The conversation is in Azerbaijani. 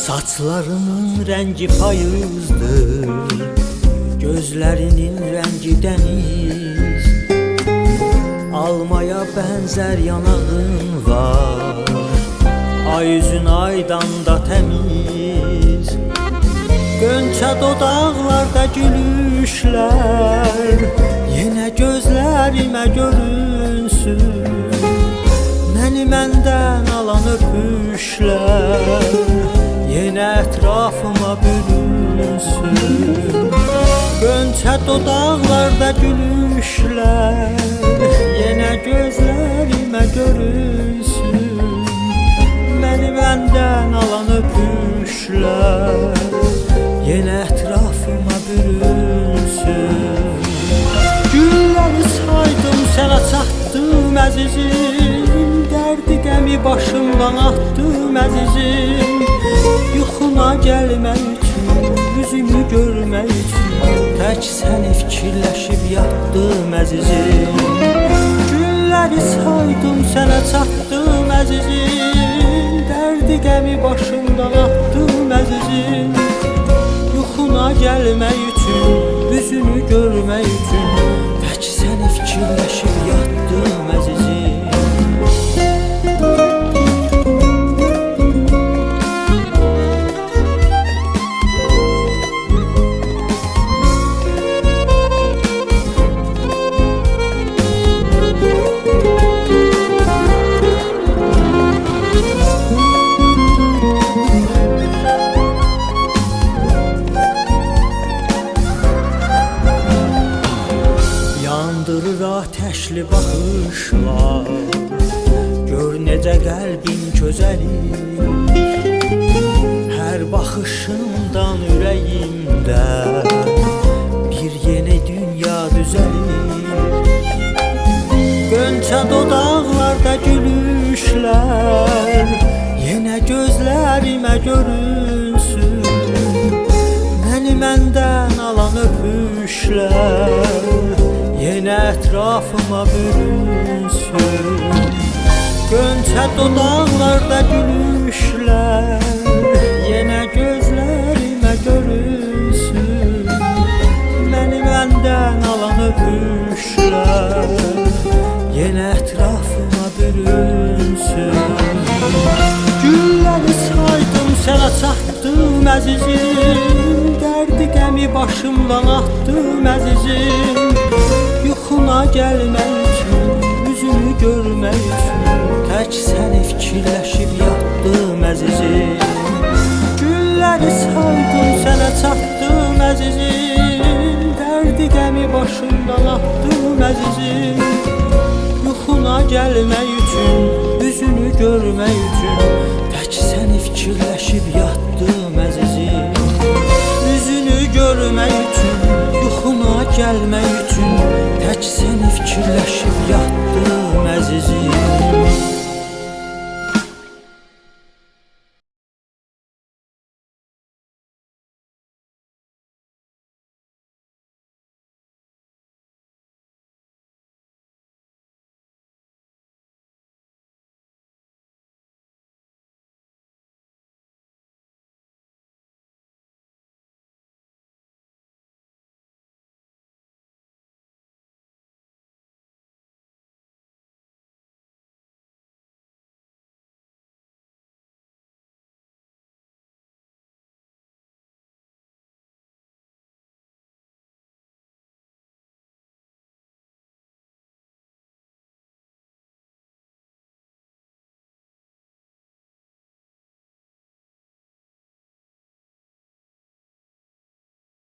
Saçlarının rengi payızdır, gözlerinin rengi deniz. Almaya benzer yanağın var, ay yüzün aydan da temiz. Gönçə dodaqlarda gülüşlər, yenə gözlərimə görünsün. Məni məndən alan öpüşlər, yenə ətrafıma bürünsün. Gönçə dodaqlarda gülüşlər, yenə gözlərimə görünsün. Məni məndən alan öpüşlər, yenə ətrafıma bürünsün. Gülləri saydım, sənə çatdım əzizim. Dərdi qəmi başımdan atdım əzizim. Yuxuna gəlmək üçün, üzümü görmək üçün, tək səni fikirləşib yatdım əzizim. Gülləri saydım, sənə çatdım əzizim. Dərdi qəmi başımdan atdım əzizim. Yuxuna gəlmək üçün, üzünü görmək üçün, tək səni fikirləşib yatdım əzizim. Yandırır ateşli baxışlar, gör necə qəlbim közəlir. Hər baxışımdan ürəyimdə bir yeni dünya düzəlir. Gönçə dodaqlarda gülüşlər, yenə gözlərimə görünsün. Məni məndən alan öpüşlər, yenə ətrafıma bürünsün. Gönçə dodaqlarda gülüşlər, yenə gözlərimə görünsün. Məni məndən alan öpüşlər, yenə ətrafıma bürünsün. Gülləri saydım, sənə çatdım əzizim. Dərdi qəmi başımdan atdım əzizim. Yuxuna gəlmək üçün, üzünü görmək üçün, tək səni fikirləşib yatdım əzizim. Gülləri saydım, sənə çatdım əzizim. Dərdi qəmi başımdan atdım əzizim. Yuxuna gəlmək üçün, üzünü görmək üçün, tək səni fikirləşib